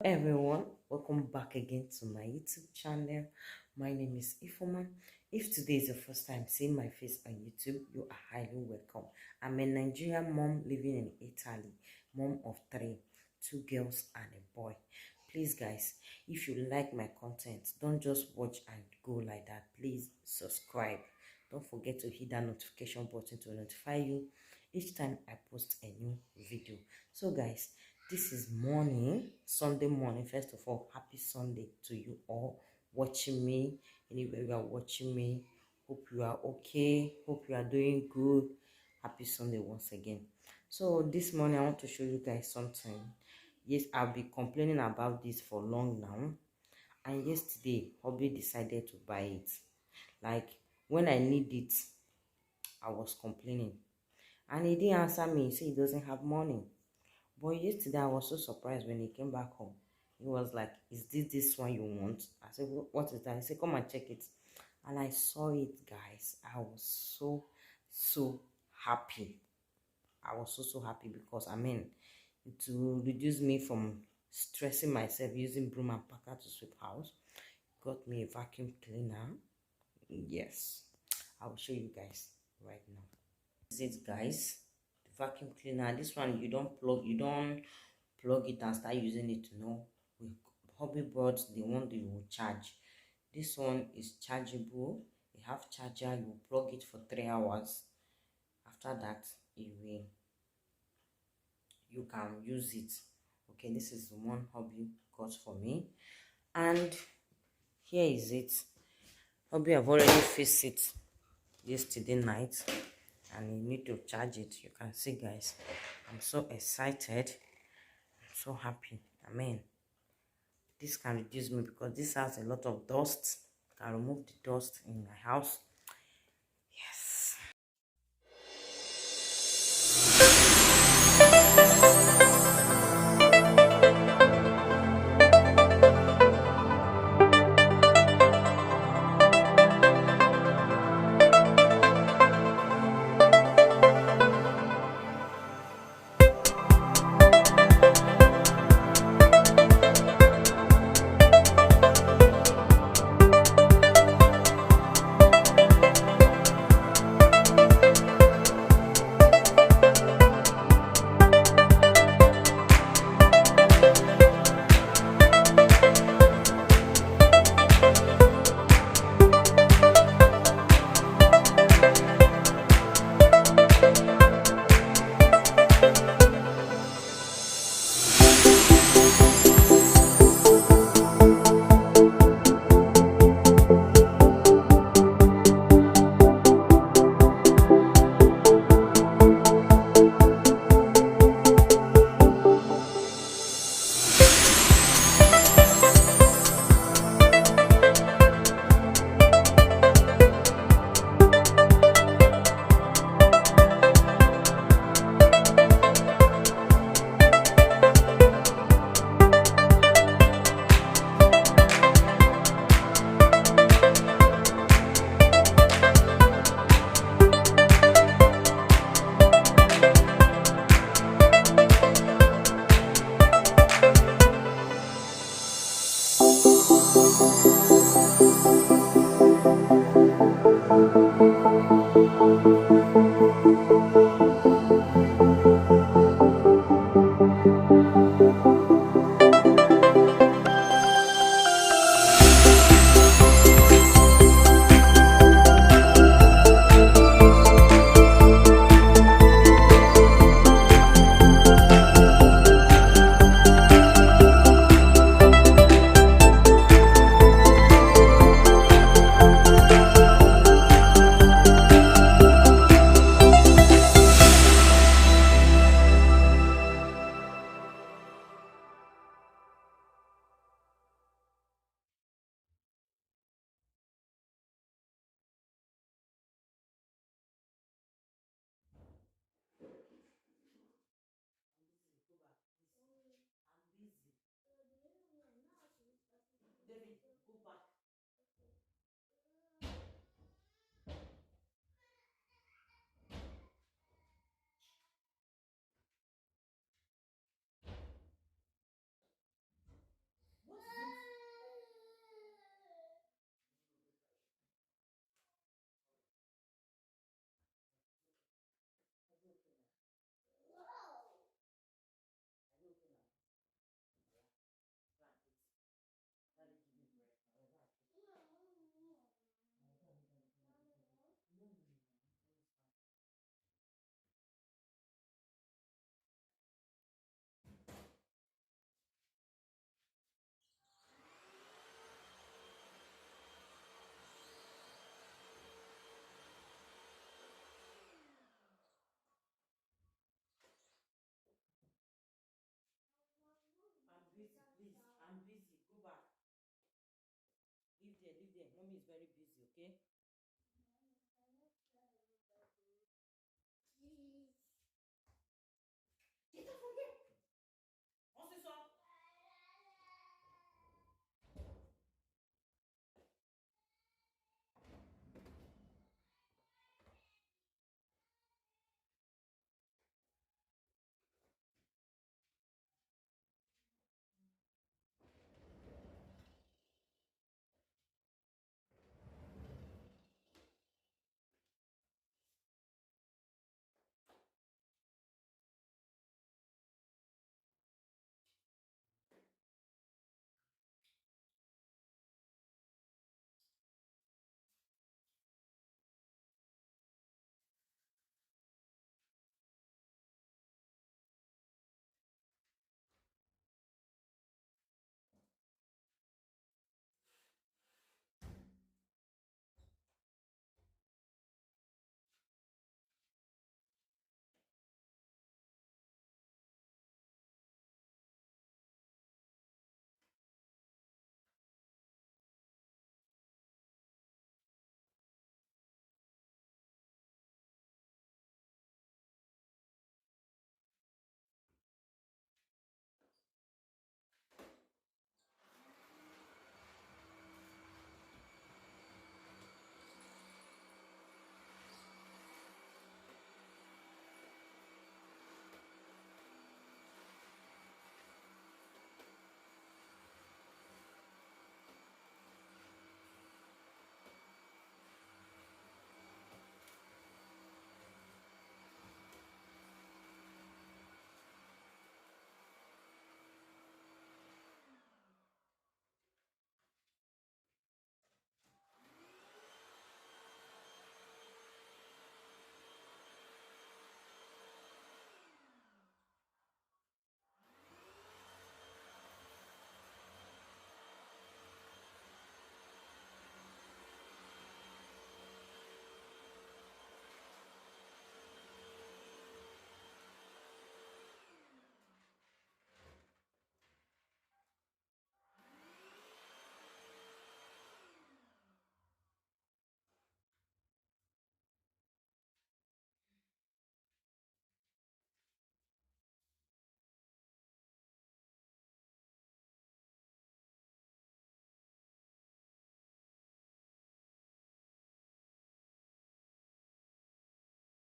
Everyone, welcome back again to my YouTube channel. My name is Ifoma. If today is your first time seeing my face on YouTube, you are highly welcome. I'm a Nigerian mom living in Italy, mom of three, two girls and a boy. Please guys, if you like my content, don't just watch and go like that. Please subscribe. Don't forget to hit that notification button to notify you each time I post a new video. So guys, this is morning, Sunday morning. First of all, happy Sunday to you all watching me. Anywhere you are watching me, hope you are okay. Hope you are doing good. Happy Sunday once again. So this morning, I want to show you guys something. Yes, I've been complaining about this for long now. And yesterday, hubby decided to buy it. Like, when I need it, I was complaining. And he didn't answer me. He said he doesn't have money. But yesterday I was so surprised when he came back home. He was like, is this one you want? I said, what is that? He said, come and check it. And I saw it, guys. I was so happy. I was so happy because, to reduce me from stressing myself using broom and packer to sweep house, got me a vacuum cleaner. Yes, I will show you guys right now. This is it, guys. Vacuum cleaner. This one you don't plug it and start using it. With hobby boards, the one that you will charge. This one is chargeable. You have charger. You plug it for 3 hours. After that, you can use it. Okay, this is the one hobby got for me, and here is it. Hobby, I've already fixed it yesterday night, and you need to charge it. You can see, guys, I'm so excited. I'm so happy. This can reduce me because this has a lot of dust. I can remove the dust in my house. Yes. I'm busy. Go back. Leave there, leave there. Mommy is very busy, okay?